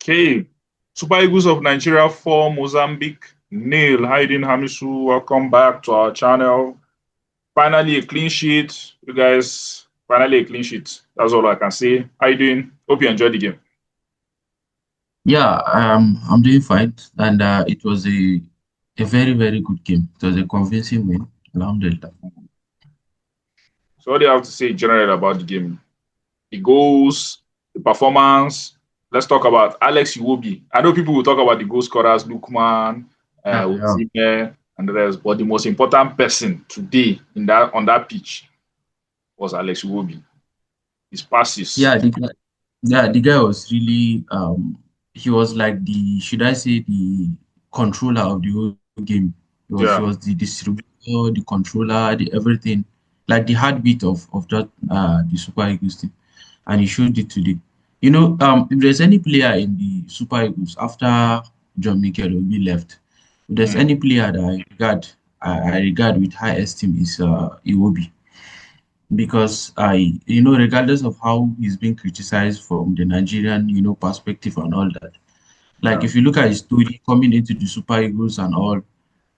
Okay. Super Eagles of Nigeria 4, Mozambique nil. How you doing, Hamisu? Welcome back to our channel. Finally a clean sheet. You guys, finally a clean sheet. That's all I can say. How you doing? Hope you enjoyed the game. Yeah, I'm doing fine, and it was a very very good game. It was a convincing win. Alhamdulillah. So what do you have to say generally about the game? The goals, the performance. Let's talk about Alex Iwobi. I know people will talk about the goal scorers, Lookman, Yeah, yeah, OSIMHEN, and the rest, but the most important person today in that on that pitch was Alex Iwobi. His passes. yeah. The guy was really he was like the, should I say, the controller of the whole game. He Yeah. was the distributor, the controller, the everything, like the heartbeat of that the Super Eagles team, and he showed it today. If there's any player in the Super Eagles after John Mikel Obi left, if there's Mm. any player that I regard with high esteem is Iwobi, because regardless of how he's been criticized from the Nigerian perspective and all that, like Yeah. if you look at his story coming into the Super Eagles and all,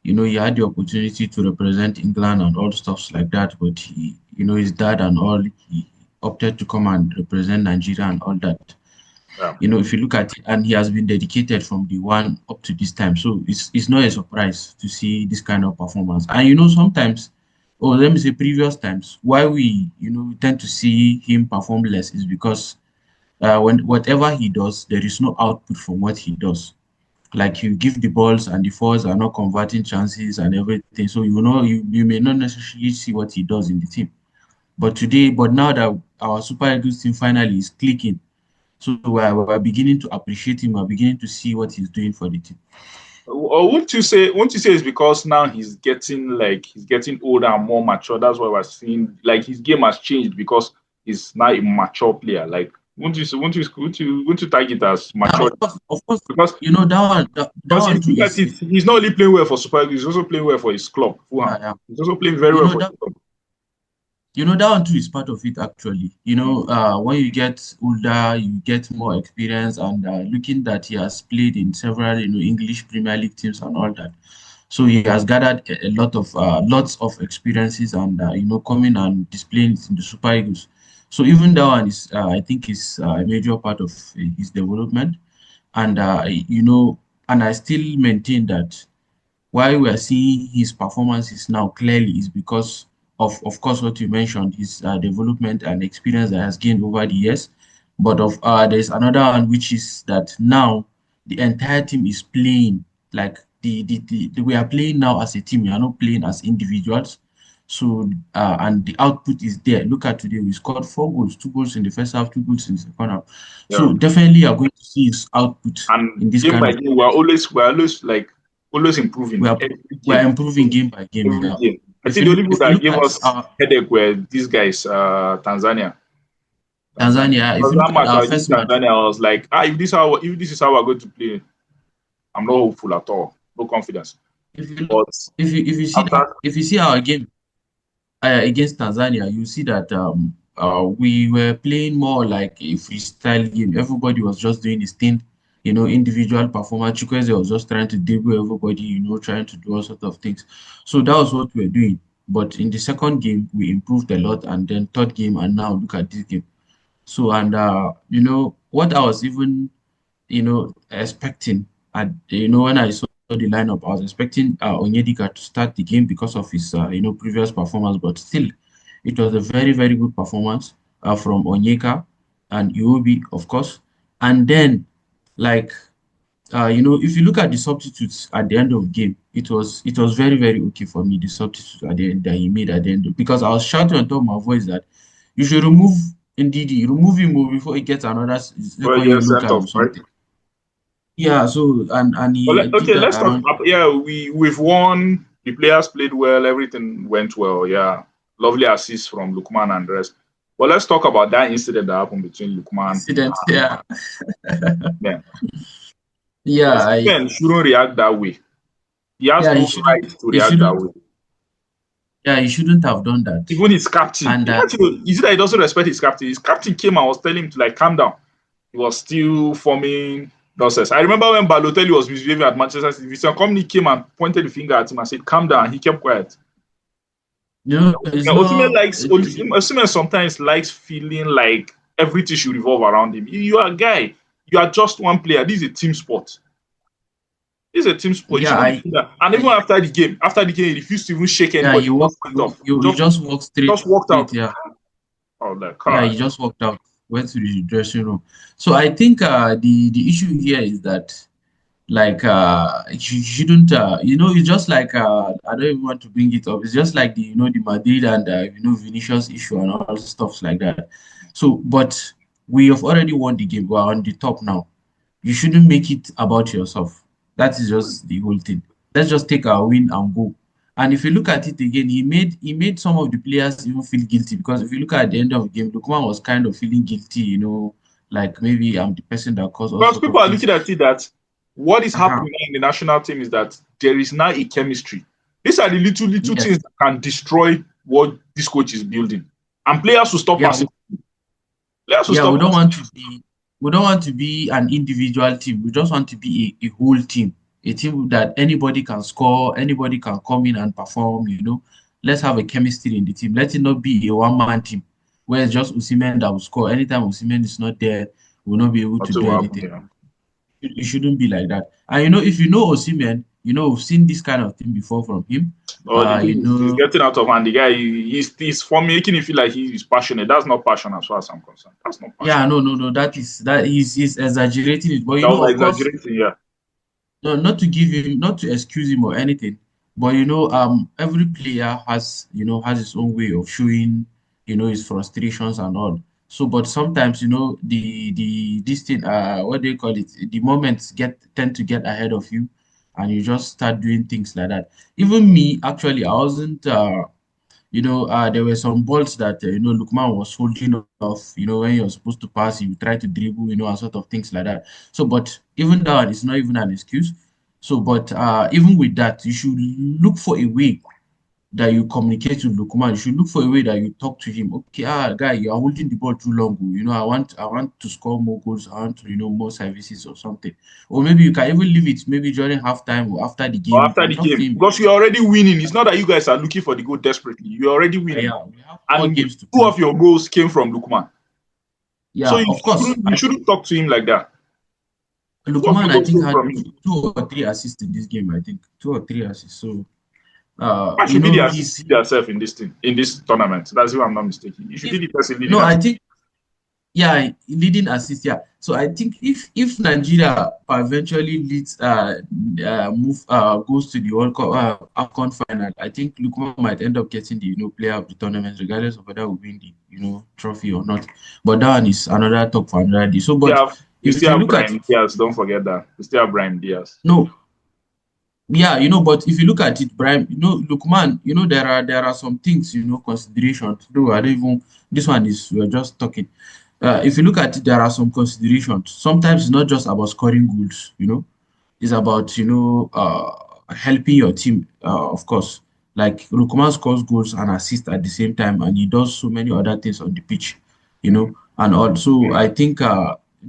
he had the opportunity to represent England and all stuffs like that, but his dad and all, he opted to come and represent Nigeria and all that. Yeah. If you look at it, and he has been dedicated from the one up to this time. So it's not a surprise to see this kind of performance. And sometimes, or let me say previous times, why we tend to see him perform less is because when whatever he does, there is no output from what he does. Like you give the balls and the fours are not converting chances and everything. So you may not necessarily see what he does in the team. But now that our Super Eagles team finally is clicking, so we're beginning to appreciate him. We're beginning to see what he's doing for the team. Or won't you say it's because now he's getting older and more mature? That's why we're seeing like his game has changed because he's now a mature player. Like won't you tag it as Yeah, mature? of course, Because that if one you too look at is it, he's not only playing well for Super Eagles, he's also playing well for his club, yeah, Fulham. yeah. He's also playing very You well know for that his club. that one too is part of it actually. When you get older, you get more experience, and looking that he has played in several English Premier League teams and all that. So he has gathered a lot of lots of experiences, and coming and displaying it in the Super Eagles. So even that one is, I think, is a major part of his development. And and I still maintain that why we are seeing his performances now clearly is because of course, what you mentioned, his development and experience that has gained over the years. But there's another one, which is that now the entire team is playing like we are playing now as a team. We are not playing as individuals. So and the output is there. Look at today, we scored 4 goals, 2 goals in the first half, 2 goals in the second half. Yeah. So definitely you are going to see his output And in this game kind by of game, tournament. we're always like always improving every We are game. improving game by game. Every Yeah. game. I If think you the look, only people if you that look gave at us headache were these guys, Tanzania. Tanzania. Tanzania, if Because you that look at match our against first match, Tanzania, I was like, if this is how we're going to play, I'm not hopeful at all. No confidence. if you look, But if you see that, after if you see our game against Tanzania, you see that we were playing more like a freestyle game. Everybody was just doing his thing, individual performance. Chukwueze was just trying to dribble everybody, trying to do all sorts of things. So that was what we were doing. But in the second game, we improved a lot, and then third game, and now look at this game. So, and what I was even expecting, when I saw the lineup, I was expecting Onyedika to start the game because of his previous performance, but still, it was a very very good performance from Onyeka and Iwobi, of course. And then, like, if you look at the substitutes at the end of the game, it was very very okay for me. The substitutes at the end that he made at the end, because I was shouting on top of my voice that you should remove Ndidi, remove him before he gets another well, second get yellow sent card off, or right? something. Yeah, so and Well, he did okay, that let's talk. around. Yeah, we've won. The players played well. Everything went well. Yeah, lovely assist from Lookman and the rest. But let's talk about that incident that happened between Lookman Incident. Yeah, and yeah, Ben shouldn't react that way. He has yeah. no He shouldn't. right to He react that shouldn't. way. Yeah, he shouldn't have done that. Even his captain. And Is it that he doesn't respect his captain? His captain came and was telling him to like calm down. He was still forming. nonsense. I remember when Balotelli was misbehaving at Manchester City, Vincent Kompany came and pointed the finger at him and said, "Calm down." He kept quiet. You know, it's Now, Osimhen not. likes Osimhen sometimes likes feeling like everything should revolve around him. You are a guy. You are just one player. This is a team sport. This is a team sport. You Yeah, shouldn't be doing that. And even I after the game, he refused to even shake yeah, anybody. He just went off. you just walk Just walked out. straight. Yeah, Oh, like yeah, car. he just walked out, went to the dressing room. So I think the issue here is that like you shouldn't it's just like I don't even want to bring it up. It's just like the Madrid and Vinicius issue and all stuff like that. So, but we have already won the game. We're on the top now. You shouldn't make it about yourself. That is just the whole thing. Let's just take our win and go. And if you look at it again, he made some of the players even feel guilty, because if you look at the end of the game, Lukman was kind of feeling guilty, like maybe I'm the person that caused all Because sort people of are things. looking at it that what is Uh-huh. happening in the national team is that there is now a chemistry. These are the little things Yes. that can destroy what this coach is building. And players will stop Yeah, passing. Players will yeah, we stop don't passing. want to be we don't want to be an individual team. We just want to be a whole team. A team that anybody can score, anybody can come in and perform. Let's have a chemistry in the team. Let it not be a one-man team where it's just Osimhen that will score. Anytime Osimhen is not there, we'll not be able to Nothing do will happen anything. here. It shouldn't be like that. And if you know Osimhen, we've seen this kind of thing before from him. Or the You thing is, he's know, getting out of hand. The guy, he's for making it feel like he's passionate. That's not passion as far as I'm concerned. That's not passion. yeah, no, no, no, that he's exaggerating it. But That was of course, exaggerating, yeah. no, not to excuse him or anything, but every player has his own way of showing, his frustrations and all. So, but sometimes, the this thing, what do you call it? The moments tend to get ahead of you, and you just start doing things like that. Even me, actually, I wasn't. There were some balls that Lookman was holding off. When you're supposed to pass, you try to dribble, and sort of things like that. So, but even that is not even an excuse. So, but even with that, you should look for a way that you communicate with Lookman. You should look for a way that you talk to him. Okay, guy, you are holding the ball too long. I want to score more goals. I want to, more services or something. Or maybe you can even leave it. Maybe during halftime or after the Or game, you after can the talk to game. him. Because you're already winning. It's not that you guys are looking for the goal desperately. You're already winning. Yeah, we have four And games to two play. of your goals came from Lukman. So Yeah, you of course. shouldn't you shouldn't talk to him like that. Two of your Lukman, I goals think, came had from him. two or three assists in this game. I think 2 or 3 assists. So, I should be the assist he's yourself in this tournament. That's if I'm not mistaken. You should be if the person leading no, us. I think, yeah, leading assist. Yeah. So I think if Nigeria eventually leads move goes to the World Cup Afcon final, I think Lukman might end up getting the player of the tournament, regardless of whether we win the trophy or not. But that one is another talk for another day. So, but We if still you have look at Brian it, Diaz. Don't forget that. We still have Brian Diaz. no. Yeah, but if you look at it, Brian, look, man, there are some things, considerations. Though I don't even this one is we're just talking. If you look at it, there are some considerations. Sometimes it's not just about scoring goals, it's about helping your team, of course. Like Lukman scores goals and assists at the same time, and he does so many other things on the pitch, and also I think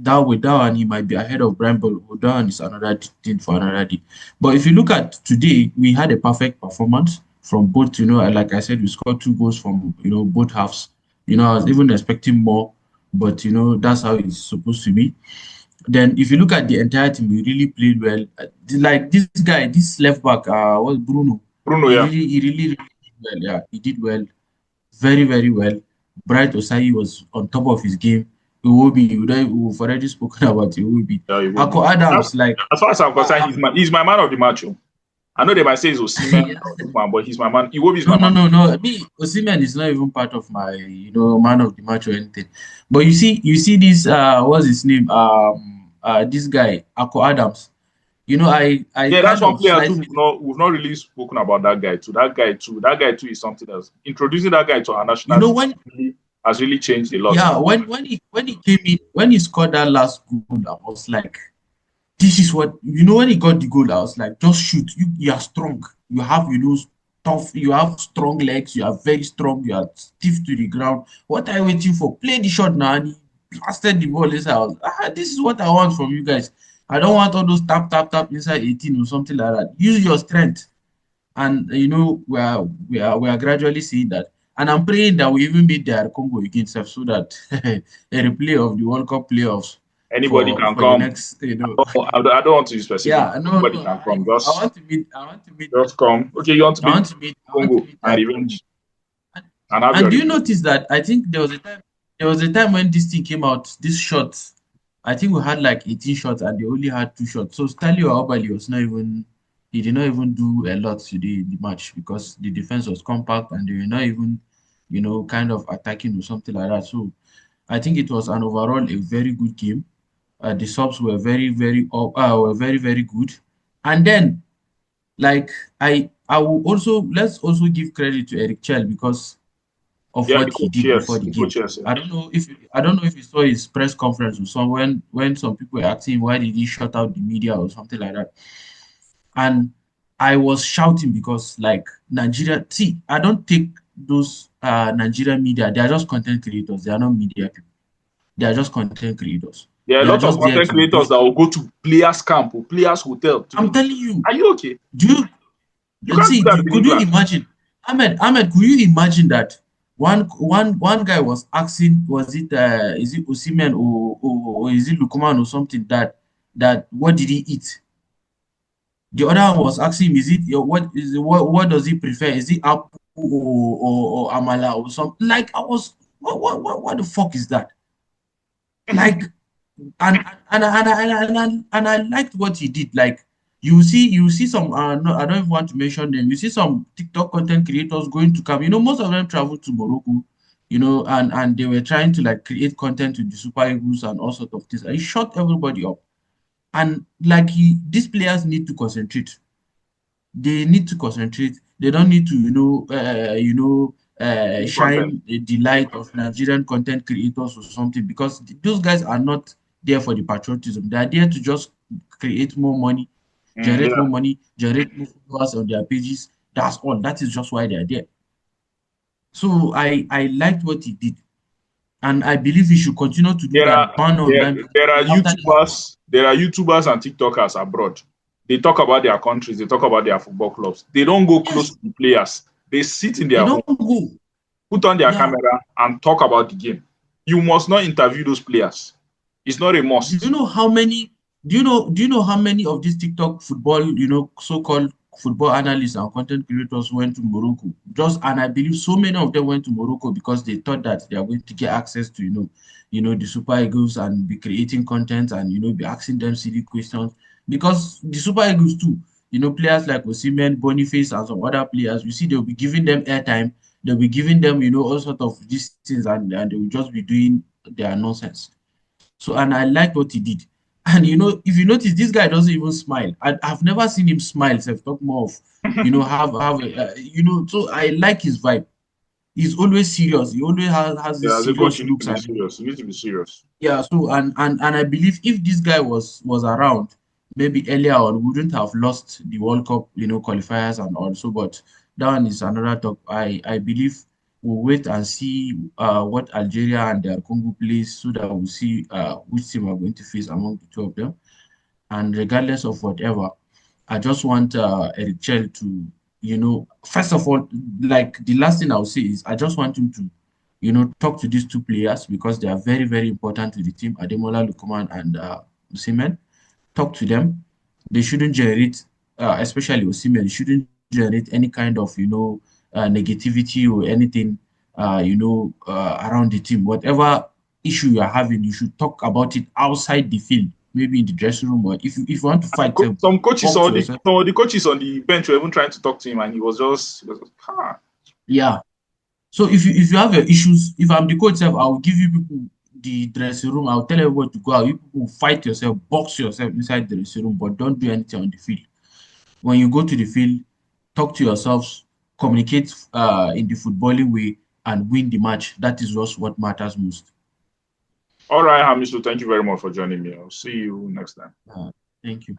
that with that one he might be ahead of Brian, but that one is another thing for another day. But if you look at today, we had a perfect performance from both. Like I said, we scored 2 goals from both halves. I was even expecting more, but that's how it's supposed to be. Then, if you look at the entire team, we really played well. Like this guy, this left back, was Bruno. Bruno, He yeah. really, he really, really did well. Yeah, he did well, very, very well. Bright Osai was on top of his game. Iwobi, we've already spoken about Iwobi. Yeah, he will be. Ako Adams, like, As far as I'm concerned, uh, he's my man of the match. Oh. I know they might say it's OSIMHEN or Lookman, but he's my man. Iwobi is no, my no, man. no, no. Me, Osimhen is not even part of my, man of the match or anything. But you see this, what's his name? This guy, Ako Adams. I Yeah, that's kind one of player too. slightly. We've not really spoken about that guy too. That guy too is something else. Introducing that guy to our You national know team when has really changed a lot. Yeah, when he came in, when he scored that last goal, I was like, this is what when he got the goal, I was like, just shoot. You are strong. You have tough. You have strong legs. You are very strong. You are stiff to the ground. What are you waiting for? Play the shot now. And he blasted the ball inside. I was, this is what I want from you guys. I don't want all those tap, tap, tap inside 18 or something like that. Use your strength. And we are gradually seeing that. And I'm praying that we even beat their Congo against us so that a replay of the World Cup playoffs Anybody for can the come. next, I don't want to be specific. yeah, no, Anybody no, can I, come. I want to meet, Just come. Okay, you want to I meet want to meet, I want to Congo meet and their Congo. revenge and have And your do you revenge. notice that I think there was a time when this thing came out, this shots. I think we had like 18 shots and they only had 2 shots. So Stanley Obali was not even he did not even do a lot today in the match because the defense was compact and they were not even, kind of attacking or something like that. So I think it was an overall a very good game. The subs were very, very good. And then like I will also let's also give credit to Eric Chell because of Yeah, what he did before yes. the The game. coach, yes. I don't know if you saw his press conference or some when some people were asking him why did he shut out the media or something like that. And I was shouting because like Nigeria, see, I don't take those Nigerian media, they are just content creators, they are not media people. They are just content creators. There are a They are lot of just there content to creators give. that will go to players' camp or players' hotel to I'm meet. telling you, Are you okay? do you You can't do see, that in could you England. imagine? Ahmed, could you imagine that one guy was asking, was it is it OSIMHEN or is it LOOKMAN or something that what did he eat? The other one was asking him, is it what does he prefer? Is it apple or amala or something? Like I was what the fuck is that? Like and I liked what he did. Like you see some no, I don't even want to mention them. You see some TikTok content creators going to come. Most of them traveled to Morocco, and they were trying to like create content with the Super Eagles and all sorts of things. And he shut everybody up. And like these players need to concentrate. They need to concentrate. They don't need to, Good content. shine the light of Nigerian content creators or something because those guys are not there for the patriotism. They are there to just create more money, generate more Yeah. money, generate more followers on their pages. That's all. That is just why they are there. So I liked what he did, and I believe he should continue to do There that. are Ban on there, them there are after the Afcon. YouTubers and TikTokers abroad. They talk about their countries, they talk about their football clubs. They don't go close Yes, to the players. They sit in they their home, don't go. put on their Yeah. camera and talk about the game. You must not interview those players. It's not a Do you must. know how many? Do you know how many of these TikTok football, so-called football analysts and content creators went to Morocco? And I believe so many of them went to Morocco because they thought that they are going to get access to, the Super Eagles and be creating content and be asking them silly questions because the Super Eagles too, players like Osimhen, Boniface, and some other players, you see, they'll be giving them airtime, they'll be giving them, all sort of these things, and they will just be doing their nonsense. So, and I liked what he did. And if you notice, this guy doesn't even smile. I've never seen him smile. So talk more of, have So I like his vibe. He's always serious. He always has Yeah, this as a coach, serious you need to looks be and serious. You need to be serious. yeah. So and I believe if this guy was around, maybe earlier on, we wouldn't have lost the World Cup, qualifiers and also. But that one is another talk. I believe we'll wait and see what Algeria and their Congo plays so that we'll see which team are going to face among the two of them. And regardless of whatever, I just want Eric Chell to, first of all, like the last thing I'll say is I just want him to, talk to these two players because they are very, very important to the team, Ademola Lookman and Osimhen. Talk to them. They shouldn't generate, especially Osimhen, shouldn't generate any kind of, negativity or anything, around the team. Whatever issue you are having, you should talk about it outside the field, maybe in the dressing room, or if you want to fight, Some coaches, box yourself. some of the coaches on the bench were even trying to talk to him, and he was ah. Yeah. So if you have your issues, if I'm the coach, self, I will give you people the dressing room. I'll tell everyone to go out. You people fight yourself, box yourself inside the dressing room, but don't do anything on the field. When you go to the field, talk to yourselves, communicate in the footballing way, and win the match. That is just what matters most. All right, Hamisu, thank you very much for joining me. I'll see you next time. Uh, thank you.